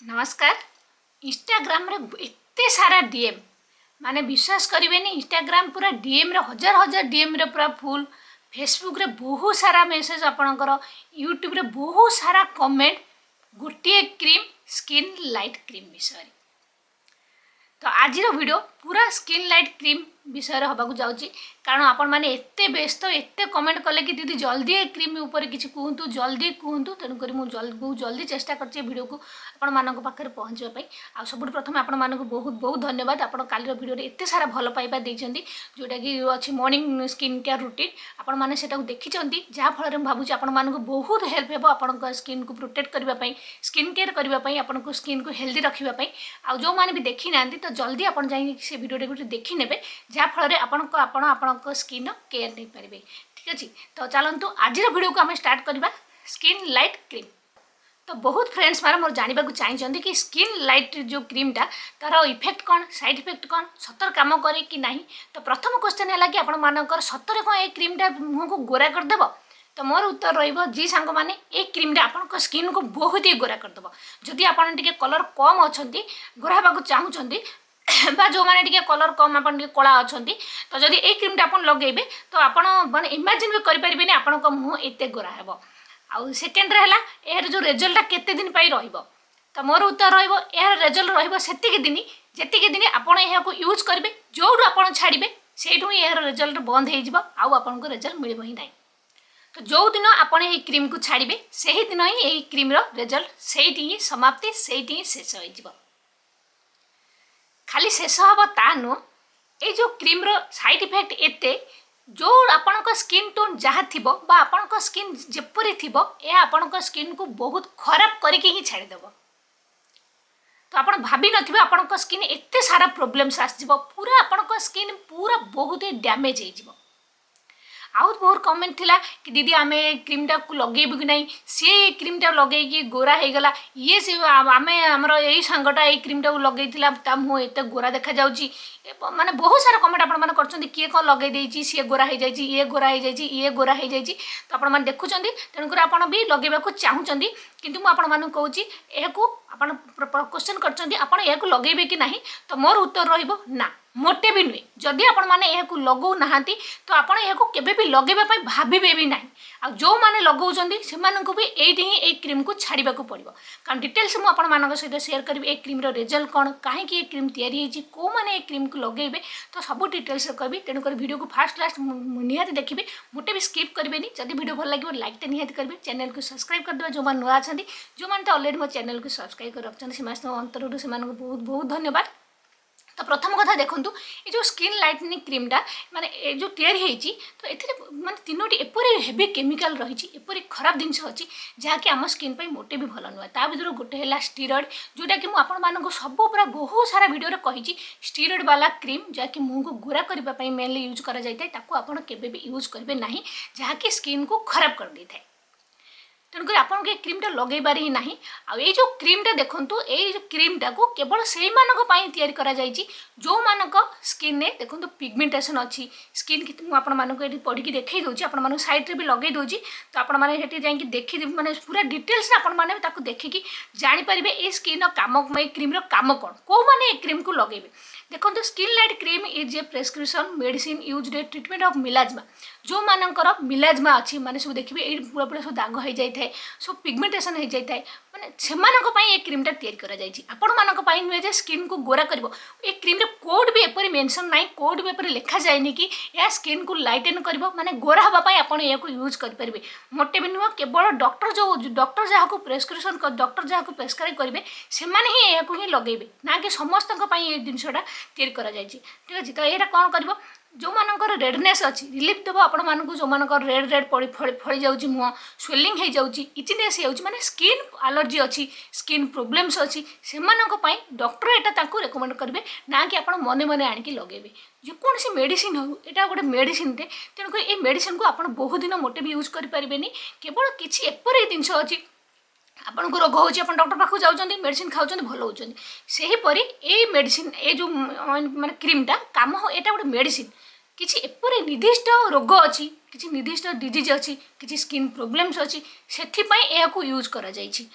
नमस्कार। इंस्टाग्राम रे एते सारा डीएम माने विश्वास करेनि। इंस्टाग्राम पूरा डीएम रे हजार हजार डीएम रे पूरा फुल। फेसबुक रे बहुत सारा मेसेज आपणकर। यूट्यूब रे बहुत सारा कमेंट गोटे क्रीम स्किन लाइट क्रीम विषय। तो आज वीडियो पूरा स्किन लाइट क्रीम विषय हवा जाऊँगी कारण आपण मैंने एते व्यस्त एते कमेंट कले कि दीदी जल्दी क्रीम ऊपर किसी कहतु जल्दी कहतु तेणुक बहुत जल्दी चेष्टा कर वीडियो को आपण मानक पाखे पहुँचापी। आ सब प्रथम आपण मानक बहुत बहुत धन्यवाद। आप काली वीडियो एते सारा भल पाइबा देइछंती जोटा कि अच्छी मॉर्निंग स्किन केयर रूटीन आपण मैंने सेटा देखी जहाँफल भावुँ आपण मानक बहुत हेल्प हे आपण स्किन को प्रोटेक्ट करने स्किन केयर करने आपको स्किन को हेल्दी रखापी। आ जो मैंने भी देखी ना तो जल्दी आप से वीडियो गोटे देखी ने जहाँफल आपण स्किन केयर नहीं पारे। ठीक अच्छे तो चलतु आज वीडियो को आम स्टार्ट करवा स्किन लाइट क्रीम। तो बहुत फ्रेंड्स मारे मोर जानवा चाहिए कि स्किन लाइट जो क्रीमटा तार इफेक्ट कौन साइड इफेक्ट कौन सतर काम करे कि नहीं। तो प्रथम क्वेश्चन है कि आपण मानकर सतरे कौन ये क्रीमटा मुह को गोरा करदेव। तो मोर उत्तर रही सांग मैंने ये क्रीमटा आपण स्किन को बहुत ही गोरा करदेव। जदि आपन टिके कलर कम अच्छा गोरा हाँ चाहूँगी बा जो मैंने टिके कलर कम आप कला अच्छा तो जदि ये क्रीमटा आप लगेबे तो आपड़ माने इमेजिन भी करें आपण मुँह एत गोरा हे। आउ सेकेंड है यार जो रेजल्टा केते दिन पाई रहिबो। तो मोर उत्तर रहिबो यार रेजल्ट रहिबो सेतिक दिन जेतिक दिन आपण यहां को यूज करेंगे जो आपण छाड़े सेठू यार रेजल्ट बंद हो जिवो आउ आपण को रेजल्ट मिलिबो ही नहीं। तो जो दिन आपण ये क्रीम को छाड़े से ही दिन ही यही क्रीम रो रेजल्ट सेठी ही समाप्ति सेठी ही शेष हो जिवो। खाली शेष हम ता नुह ये जो क्रीम रो साइड इफेक्ट एते जो आपण स्किन टोन जहाँ थी आपण स्किन जेपरी थी यह आपण स्किन को बहुत खराब करके ही छाड़देव। तो आप भाभी नथिबे आपण स्किन एते सारा प्रॉब्लम्स आसजिवो पूरा आपण स्किन पूरा बहुत ही डैमेज हो जिवो। आउ बहुत कमेंट थिला कि दीदी आमे क्रीमटा को लगेबू कि नहीं सी क्रीमटा लगे गोरा हो गला ये से आम आमर यही सांगटा ये क्रीमटा को लगे मुँह एत गोरा देखा जाउची माने बहुत सारा कमेंट आपण माने करछंती किए कौन लगे देछि सी गोरा हो जाइछि ये गोरा हो जाइछि ये गोरा हो जाइछि। तो आपण माने देखुछंती तेणुकर आपण भी लगेबा को चाहूछंती किंतु मु आपण माने कहूची एहाकू आपण क्वेश्चन करछंती आपण एहाकू लगेबे कि नहीं। तो मोर उत्तर रहिबो ना मोटे भी नुहे। जदि आपण माने एहाकू लगौ नाहांती तो आपण एहाकू केबे भी लगेबा पई भाबिबे भी नहीं। आ जो माने लगौछंती से मानकू भी एठी ही ए क्रीम को छाड़ीबा को पड़िबो कारण डिटेल्स मु आपण मानक सहित शेयर करबी ए क्रीम रो रिजल्ट कोन काहे कि ए क्रीम तयारी हेछि को माने ए क्रीम को लगेबे तो सब डिटेल्स कहबी। तेणु कर वीडियो को फास्ट लास्ट निहाती देखिए मोटे भी स्किप करेंगे। जब वीडियो भल लगे लाइक निहाती करेंगे चैनल को सब्सक्राइब करदे जो मैंने नुआ अच्छा जो मैंने अलरेडी मो चैनल को सब्सक्राइब कर रखते हैं अंतर से बहुत बहुत धन्यवाद। तो प्रथम कथा देखूँ ये जो स्किन लाइटनिंग क्रीमटा माने जो तैयारी होती तो ये माने तीनोटी एपरी हेवी केमिकल रही एपरी खराब जिनस अच्छी जहाँकि आम स्किन पर मोटे भी भल नुहे। ता भर गोटे है स्टीरॉयड जोटा कि मुझे सब पूरा बहुत सारा वीडियो कही स्टीरॉयड वाला क्रीम जहाँकि मुँह को गोरा करने मेनली यूज कर यूज करेंगे ना जहाँकि स्किन को खराब कर दे था। तेणुक आपको ये क्रीमटा लगेबार ही नहीं। आ ये जो क्रीमटा देखूँ ये जो क्रीमटा को केवल से तैयारी करा जाइछि जो मानक स्किन ने देखो पिगमेंटेशन अच्छी स्किन मुझे पढ़ी देखई दूसरी आप साइड भी लगे दूसरी तो आपठी जाकि देखी माने पूरा डिटेल्स आपने देखिकी जानीपारे ये स्किन काम ये क्रीम काम कौन कौ मैंने ये क्रीम को लगेबे। देखो skin lite cream is a prescription medicine used a treatment of मिलाजमा जो मानकर मिलाजमा अच्छी माने सब देखिए पूरा पूरा सब दाग हो जाए सब पिगमेंटेशन हो जाए माने से ये क्रीमटा तैयारी करा जाइछि आपण मानक पई नुहे जे स्किन को गोरा करिवो। ये क्रीम रे कोड भी एपरी मेंशन नाही कोड भी एपरी लिखा जाएनी कि या स्किन को लाइटन करिवो माने गोरा हबा पई आपण या को यूज कर परिबे मोटे भी नुह केवल डॉक्टर जहाँ को प्रेस्क्रिप्शन डॉक्टर जहाँ को प्रेस्क्राइब करेंगे से ही या को ही लगेबे ना कि समस्त ये जिनसटा तैयारी करा जाइछि। ठीक अच्छे तो यहाँ कौन कर जो मानकर रेडनेस अच्छी रिलीफ देव आपण मानक जो मानकर रेड रेड फड़ी जाऊँगी मुँह स्वेलिंग हो जाऊँगी इचिनेस हो माने स्किन एलर्जी अच्छी स्किन प्रोब्लेम्स अच्छी से डॉक्टर यहाँ रेकमेंड करेंगे ना कि आप मने मने आणिकी लगेबे जेकोसी मेडिसिन हो यहाँ गोटे मेडिसिन टे। तेणुक ये मेडिसिन को आप बहुत दिन मोटे भी यूज करें केवल किसी एपरी जिनस अच्छी आपन को रोग होची अपन डॉक्टर पाखु जाउछंती मेडिसिन खाउछंती भल होउछंती सेही परी ए मेडिसिन ए जो माने क्रीमटा काम हो एटा गोटे मेडिसिन किसी एपरी निर्दिष्ट रोग अच्छी किसी निर्दिष्ट डिजीज अच्छी किसी स्किन प्रोब्लेम्स अच्छी से यूज करा जाइछि।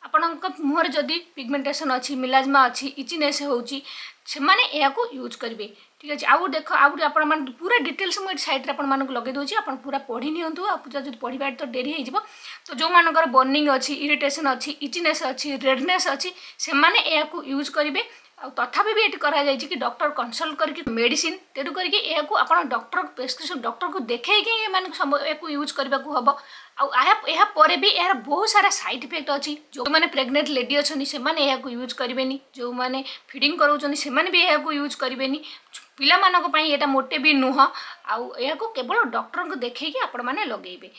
ଆପଣଙ୍କ ମୁହଁରେ ଯଦି ପିଗମେଣ୍टेशन ଅଛି मिलाजमा ଅଛି इचिनेस होउची सेमाने याकू यूज करेंगे ठीक अच्छे आउ देख आउ आप पूरा डिटेल्स मुझे साइड आप लगे दूसरी आप पूरा पढ़ी निंतु जो पढ़ा तो डेरी हो तो जो मानकर बर्निंग अच्छी इरिटेशन अच्छी इचिनेस अच्छी रेडनेस अच्छी से माने याकू यूज करेंगे तथापि भी ये कराई कि डॉक्टर कंसल्ट करके मेडिसिन तेणु करके डॉक्टर प्रेस्क्रिप्शन डॉक्टर को देखिए ये यूज करने को हम आपर भी यार बहुत सारा साइड इफेक्ट अच्छी जो मैंने प्रेग्नेंट लेडी अच्छी से यूज करेंगे जो मैंने फीडिंग कराउछन से भी यह यूज करेंगे पिला मानक पई एटा मोटे भी नुह आउ केवल डॉक्टर को देखिए आपण मैंने लगेबे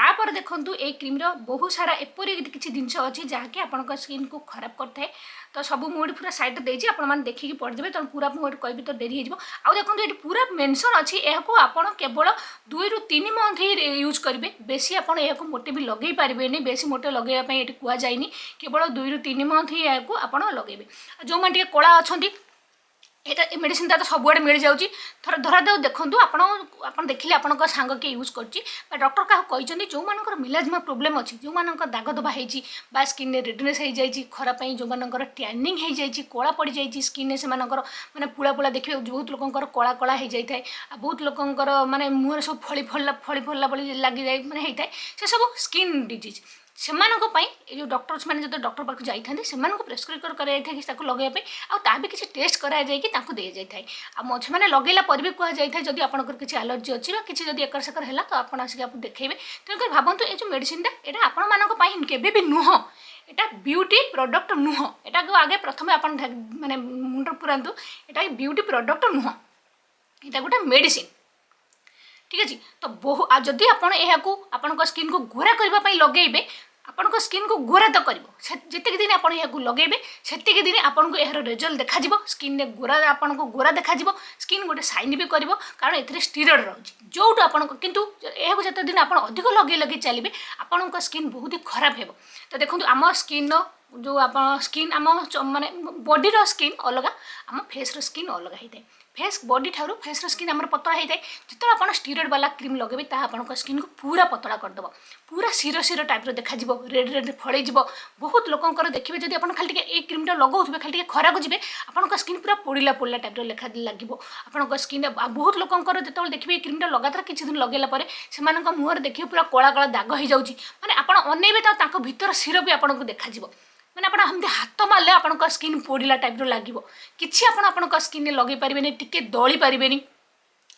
आपर देखु ये क्रीम बहुत सारा एपरी किसी जिनस अच्छी जहाँकि आपण स्किन को खराब करता है तो सब मुझे पूरा साइड देती आपने देखिए पढ़िदेवे तो पूरा मुझे कहि तो डेरी हो देखो ये पूरा मेंशन अच्छी यह आप केवल 2 ରୁ 3 मंथ ही यूज करेंगे बेसी आप मोटे भी लगे पारे बेसी मोटे लगेवाई ये कहुए केवल 2 ରୁ 3 मंथ ही यह आप लगेबे जो मैंने कला अच्छा ये मेडिसिन तो सबुआड़े मिल जाऊँगी थोड़ा धरा दे देखूँ आप देखिले आप सांग किए यूज कर डॉक्टर क्या कहते जो मानकर मिलाजमा प्रोब्लेम अच्छी जो मानकर दाग दबा हो स्किन रेडनेस हो जाए खरापाई जो मानकर टैनिंग हो जाए कला पड़ जाए स्किन से मानकर पुला पुला देखिए बहुत लोकंर कला कला हो जाए बहुत लोकंर माने मुहर सब फली फल्ला भली लगी जाए मैंने होता है से सब स्किन डिजीज से जो डॉक्टर्स मैंने जो डॉक्टर पाक जाते से प्रेस्क्रिप्शन कर लगेवाई आ भी किसी टेस्ट कराई दे जाए मझे मैंने लगेला पर भी कहुई जब आपंकर किसी एलर्जी अच्छी किसी जब एकर सेकर है तो आप देखेबे तेणुक भावतु ये जो मेडिसिनटा यहाँ आपण केबे भी नुह एटा ब्यूटी प्रोडक्ट नुह एटा को आगे प्रथम आप माने मुंड पुरातु एटा ब्यूटी प्रोडक्ट नुह एटा गोटे मेडिसिन ठीक अच्छे तो बहु जदि आपण स्किन को गोरा करने लगेबे आपण स्किन को गोरा तो कर जितक दिन आप लगेबे से दिन आपको यार रिजल्ट देखा स्किन में गोरा आपन को गोरा देखा स्किन गोटे साइन भी कर कारण ए स्टीरॉयड रोचे जो किंतु यह जिते दिन आप अधिक लगे लगे चलिए आपण स्किन बहुत ही खराब हो तो देखो आम स्किन जो आप स्किन आम माने बॉडी रो स्किन अलग आम फेस रो स्किन अलग होता है फेस बॉडी ठारू फेस रो स्किन आम पतला होता है जिते आप स्टीरॉयड वाला क्रीम लगेबे ता आपन स्किन को पूरा पतला करदेव पूरा शिरो शिरो टाइप देखा रेड रेड फड़े बहुत लोकंर देखिए जब आप खाली ये क्रीमटा लगाऊे खाली खरा को जी आपन स्किन पूरा पोड़ा पोड़ा टाइप लेखा लगे आपन स्किन बहुत लोकंर जो देखिए क्रीमटा लगातार किसी दिन लगेला से मुहर देखिए पूरा कला कला दाग हो जाऊँगी मैंने आप अनेबे तो भीतर शिरो भी आपको देखा मैंने आप हाथ मारे आप स्किन पोड़ा टाइप लगे किसी आप स्किन लगे पारे टी दली पारे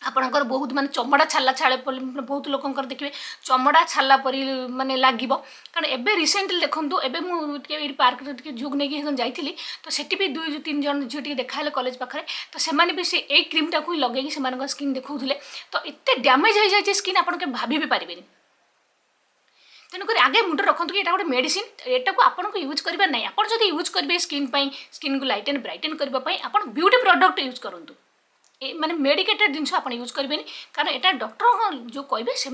आपणकर बहुत माने चमड़ा छाला छाड़े बहुत लोकंर देखिए चमड़ा छाला परी माने लगे कारण एबे रिसेंटली देखूँ एबे पार्क झुक नहीं जाइली तो सेठी भी 2 ରୁ 3 जन झील देखा कॉलेज पाखे तो से भी से एक क्रीमटा को लगे से स्किन देखते तो एत डैमेज हो जाए स्किन आप भाभी भी पारे तेणुक आगे मुंड रखु कि गोटे मेडिसिन एटा को आपको यूज करवा ना आप यूज करेंगे स्किन को लाइट एंड ब्राइटन करने आप ब्यूटी प्रोडक्ट यूज करूँ माने मेडिकेटेड जिनस आप यूज करेंगे कारण यहाँ डॉक्टर जो कहे से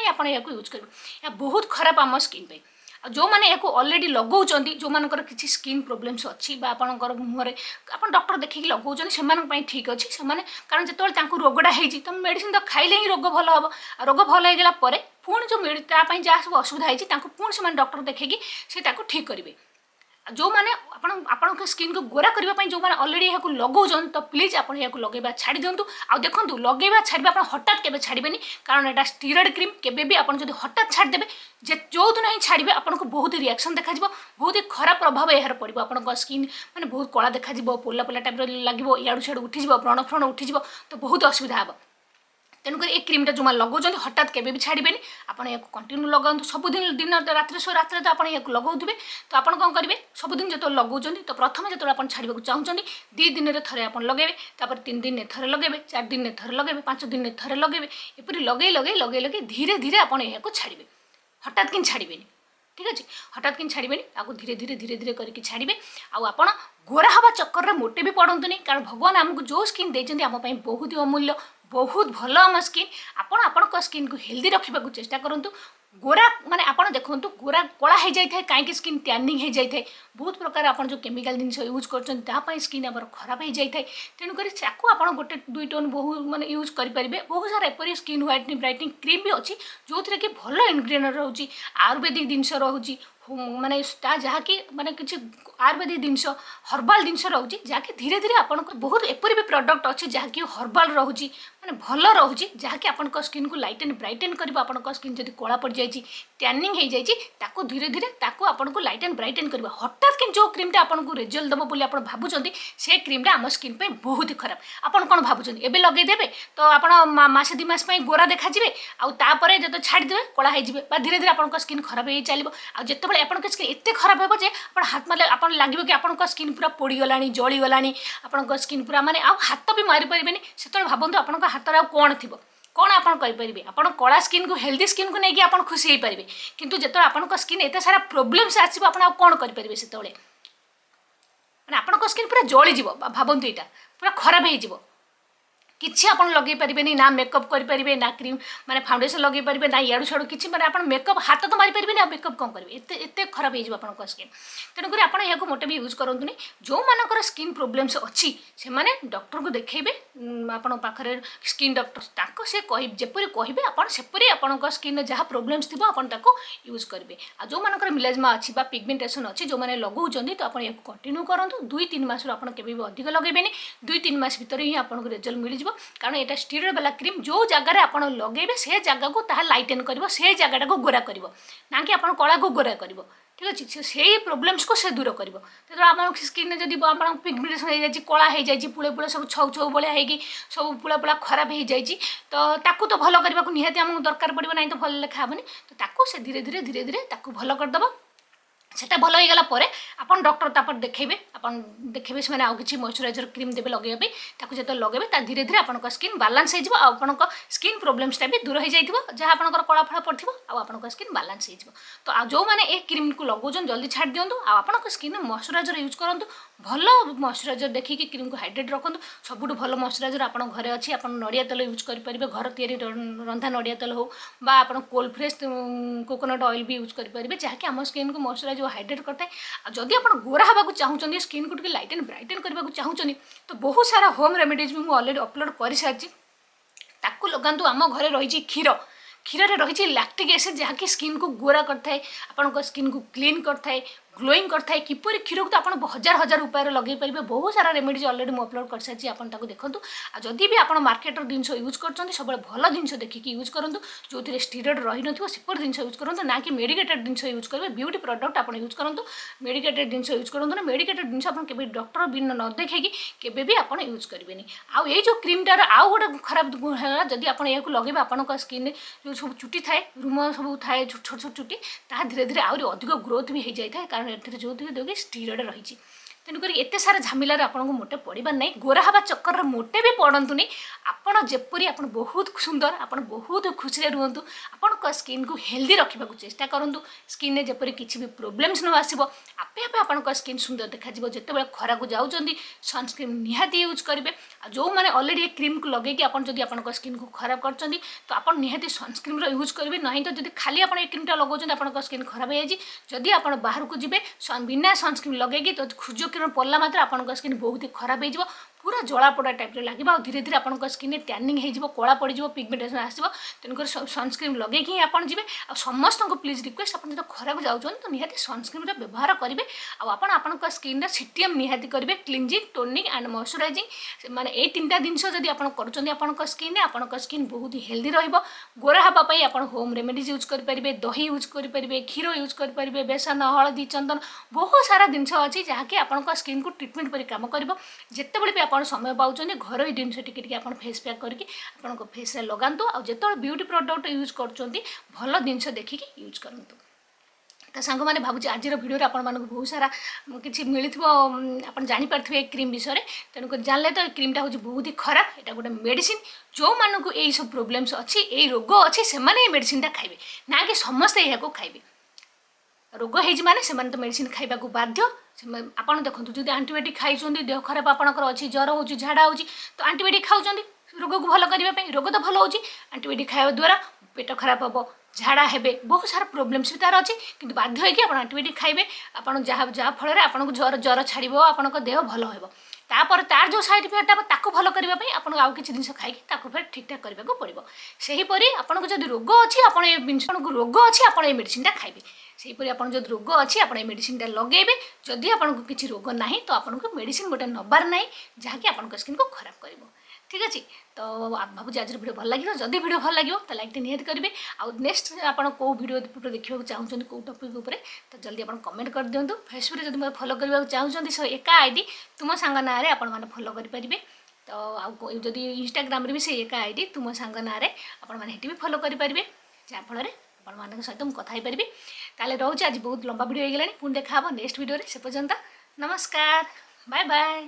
आप यूज करेंगे बहुत खराब आम स्किन पे जो मैंने यहाँ अलरेडी लगाऊँ जो मानकर किसी स्किन प्रोब्लेम्स अच्छी आपंकर मुहर आप डॉक्टर देखिए लगाऊँ से ठीक अच्छे से कारण जो रोगटा होती तो मेडिसिन तो खाइले ही रोग भल हम रोग भल होगा पुणी जो जहाँ सब असुविधा होती पुणी से डॉक्टर देखिए से ठीक करेंगे जो मैंने आपण स्किन को गोरा करने जो मैंने अलरेडी यहाँ लगाऊँ तो प्लीज आप लगेगा छाड़ी दिंतु आ देखो लगेगा छाड़े आप हठात के छाड़बे कारण यहाँ स्टीरॉयड क्रीम केबे भी आप हठात छाड़देवे जो दिन ही छाड़े आपको बहुत ही रिएक्शन देखा बहुत ही खराब प्रभाव यार पड़ो आप स्किन मैंने बहुत कला देखा पोला पोला टाइप लगे इाड़ू सियाड़ू उठी व्रण फ्रण उठी तो बहुत असुविधा हे तेणुक ये क्रीमटा जो लगाऊँ हठात के भी छाड़बे आप कंटिन्यू लगाऊँ सबुदिन दिन रात तो आप लगाऊे तो आप कौन करेंगे सबुदिन जो लगाऊँ तो प्रथम जो आप छाड़क चाहते 2 दिन में थे आप लगे 3 दिन में थे लगे 4 दिन में थे लगे 5 दिन में थे लगे एपरी लगे लगे लगे लगे धीरे धीरे आप छाड़बे हठात कि छाड़बे ठीक अच्छे हठात कि छाड़बे आपको धीरे धीरे धीरे धीरे करके छाड़बे आप गोरा हवा चक्कर में मोटे भी पड़तु नहीं कारण भगवान आमको जो स्किन देते आम बहुत ही अमूल्य बहुत भल आम स्किन आपण स्किन को हेल्दी रखा चेष्टा करूँ गोरा माने आपड़ देखो गोरा कला हो जाए कहीं स्किन टैनिंग हो जाए बहुत प्रकार आप जो केमिकल जिन यूज कर स्किन आम खराब हो जाए तेणुक आप गोटे 2 टन बहुत माने यूज करेंगे बहुत सारा एपरी स्किन व्हाइटनिंग ब्राइटनिंग क्रीम भी अच्छी जो थी कि भल इनग्रेडिएंट रोचे आयुर्वेदिक जिनस रोचे माने जहाँकि माने किसी आयुर्वेदिक जिनस हर्बाल जिनस रोचे जहाँकि धीरे धीरे आपन बहुत एपरी भी प्रोडक्ट अच्छे जहाँकि हर्बाल रोचे माने भल रोचे जहाँकि आपन स्किन को लाइट एंड ब्राइटेन कर आपन स्किन जब कला पड़ जाए टैनिंग हो जाए धीरे धीरे आपन को लाइट एंड ब्राइटेन कर हठात कि जो क्रीमटा आपको रिजल्ट दब बोली आप भावुं से क्रीमटा आम स्किन पे बहुत ही खराब आपन कौन भावुं एवं लगेदेवे तो आप मसे 2 मास गोरा देखाଯିए आउे जो छाड़देवे कला हो धीरे धीरे आपन स्किन खराब हो चलो आते आप स्किन एत खराब हो हाथ मारे आप लगे कि आपन स्किन पूरा पोड़गला जलीगला आपन स्किन पूरा माने हाथ भी मारी पारे से भावतु आप हाथ में कौन थी कौन आप कहींपारे आप कला स्किन को हेल्दी स्किन को लेकिन आप खुशी हो पारे किंतु जो आप स्किन एत सारा प्रोब्लेम्स आसो आप कौन करेंगे से मैंने आप स्किन पूरा जलीज भावतु यहाँ पूरा खराब हो किसी आप लगे पारे ना मेकअप करेंगे ना क्रीम माने फाउंडेशन लगे पारे ना इाड़ू छाड़ू किसी मैंने आप मेकअप हाथ तो मारी पारे मेकअप कौन करेंगे एत खराब हो आप स्किन तेणुक आप यहाँ मोटे भी यूज करूँ जो मानकर स्किन प्रोब्लेम्स अच्छी से मैंने डॉक्टर को देखेबे आपण पाखे स्किन डॉक्टर से जपरी कहे आपरी आप स्किन जहाँ प्रोब्लेम्स थी आप यूज करेंगे आ जो मानकर मिलाजमा अच्छी पिगमेंटेशन अच्छी जो मैंने लगाऊँ तो आप कंटिन्यू करूँ 2-3 मास भी अधिक लगेबे 2-3 मास भितर ही आपको रिजल्ट मिल कारण यहाँ स्टीरॉयड वाला क्रीम जो जगह आप लगे से जगह को लाइटेन कर से जगह को गोरा कर ना कि आप कला को गोरा कर ठीक अच्छे से प्रोब्लेम्स को से दूर कर आप स्किन जब आप पिगमेंटेशन हो जाए कला हो जाए पुले पुले सब छौ छौ भाया होगी सब पुला पुला खराब हो जाए तो भल करने को निहाती आमको दरकार पड़ो ना तो भल लेखा हेनी तो से धीरे धीरे धीरे धीरे भल करदेव सेटा भल हो गला आप डॉक्टर तापर देखेबे देखेबे से आउ किसी मॉइस्चराइजर क्रीम देवे लगे जो लगे धीरे धीरे आप स्किन बालांस हो स्किन प्रोब्लेम्सटा भी दूर हो जाए जहाँ आप कला फड़ा पड़ो आप स्किन बालांस हो तो जो मैंने ए क्रीम को लगाऊँ जल्दी छाड़ दिंतु आप स्किन मॉइस्चराइजर यूज करूँ भल मॉइस्चराइजर देखिए क्रीम को हाइड्रेट रखुँ सबुठ भल मॉइस्चराइजर आप घरे अच्छी आप नड़िया तेल यूज करेंगे घर तैयारी रंधा नड़िया तेल हो आप कोल्ड फ्रेश कोकोनट ऑयल भी यूज करेंगे जहाँकि आम स्किन को मॉइस्चराइज हाइड्रेट करता है जदि आप गोरा हवा चाहूँ स्किन को लाइट एंड ब्राइटेन करने को चाहूँ तो बहुत सारा होम रेमेडीज भी मुझे अलरेडी अपलोड कर सारी लगातु आम घरे रही क्षीर क्षीर रही लैक्टिक एसिड जहाँकि स्किन को गोरा करता है आपन स्किन को क्लीन करता है ग्लोइंग करता है किपर क्षीर को तो आप हजार हजार उपाय लगे पारे बहुत सारा रेमेडीज अलरेडी मुझे अपलोड कर सारी आपको देखूँ जदि भी आप मार्केटर जिनस यूज कर सब भल जिन देखिए यूज करूँ जो थे स्टीरॉयड रही नपर जिन यूज करूँ ना कि मेडिकेटेड जिन यूज करेंगे ब्यूटी प्रोडक्ट आप यूज करूँ मेडिकेटेड जिन यूज करूँ ना मेडिकेटेड जिन आप डॉक्टर बिना न देखे केवे भी आप यूज करेंगे आउ ये जो क्रीमटार आउ गोटे खराब गुण है जदि आप लगे आप स्किन जो सब चुटी थाए रूम सब थाए छोट छोट चुटी ता धीरे धीरे आहरी अधिक ग्रोथ भी हो जाए कारण जो देखिए स्टीरॉयड रही तेणुक एत सारा झमेलार आपको मोटे पड़ार ना गोरा हवा चक्कर मोटे भी पड़तुनि आपड़ जपरी आप बहुत सुंदर आप बहुत खुशी रुहतु आपण स्किन को हेल्दी रखा चेष्टा करूँ स्किन जपरी किसी भी प्रोब्लेम्स न आसो आपे आपे आपण स्किन सुंदर देखा जिते खरा को जाऊँच सनस्क्रीन निहाती यूज करेंगे जो मैंने अलरेडी क्रीम को लगे जब आप स्किन को खराब कर तो आप निहाती सनस्क्रीन यूज करेंगे ना तो जब खाली आप क्रीमटा लगाऊँ आप स्किन खराब हो जाए जदि आप बाहर को जी बिना सनस्क्रीन लगे तो सूर्य किरण पड़ला मात्र आपन स्किन बहुत ही खराब हो पूरा जलापोड़ा टाइप लगे और धीरे धीरे आप स्किन टैनिंग हो कला पड़ पिगमेंटेशन आसो तेणुक सनस्क्रीन लगे ही आप जी आ समस्त को प्लीज रिक्वेस्ट आप जो खरा को जाऊँ तो निहाती सनस्क्रीन व्यवहार करेंगे आप स्किन सीटीएम निहाती करेंगे क्लींजिंग टोनिंग एंड मॉइस्चराइजिंग माने ये 3टा जिनस जब आप स्किन आपन स्किन बहुत ही हेल्दी रोरा हाँपाई आप होम रेमेडीज यूज करेंगे दही यूज करेंगे क्षीर यूज करेंगे बेसन हलदी चंदन बहुत सारा जिनस अच्छी जहाँकि आप स्किन को ट्रिटमेंट पर कम कर जिते भी आप समय पाँच घर जिन आप फेस पैक करके आप फेस लगातु आ जो ब्यूटी प्रोडक्ट यूज कर भल जिन देखिए यूज करूँ तो सांग मैंने भावुँ आज भिडियो आप बहुत सारा किसी मिलता आप जापारे क्रीम विषय तेणुक जानले तो क्रीमटा हूँ बहुत ही खराब यहाँ गोटे मेडिसिन जो मानक यही सब प्रोब्लेम्स अच्छी यही रोग अच्छी से मेडिसिनटा खाइबे ना कि समस्ते यहाँ खाइबे रोग होने से तो मेडिसिन खाइबा बाध्य आप देखो जो आंटीबायोटिक खाई देह खराब आपंकर अच्छी ज्वर हो झाड़ा हो तो आंटीबायोटिक खाऊँ रोग को भल करने रोग तो भल हो आंटीबायोटिक खावा द्वारा पेट खराब हम झाड़ा हे बहुत सारा प्रोब्लेम्स भी तार अच्छी कि बाध्य होगी आप आंटीबायोटिक खाइबे आप जहाँ फल आपको ज्वर छाड़ आपण देह भल हो तापर तार जो साइड इफेक्ट हम ताको भल करने आपको आउ कि जिन खाई फिर ठीक ठाक करने को पड़ो सेहीपरि आपको जब रोग अच्छी आपको रोग अच्छी आप मेडिसिनटा खाइबे सेहीपरि आप जो रोग अच्छी आप मेडिसिनटा लगेबे जदि आपको किसी रोग ना तो आपको मेडिसिन गोटे नबार ना जहाँकि आप स्किन को खराब कर ठीक अच्छे तो भावुँ आज वीडियो भल लगे जदि वीडियो भल लगे तो लाइक निहत करेंगे आउ नेक्स्ट आप वीडियो देखा चाहते कौ टपिक उपर तो जल्दी आप कमेंट कर दिंतु फेसबुक जब मैं फॉलो करने चाहते सो एका आईडी तुम सांग ना आपने फॉलो करेंगे तो आदि इंस्टाग्राम भी से एका आईडी तुम सांग ना आपने भी फॉलो करेंगे जहाँफल आपण सहित मुझे कथा पारि ताले रोचे आज बहुत लंबा वीडियो हो गलानी पुणी देखा नेक्स्ट वीडियो से पर्यंत नमस्कार बाय बाय।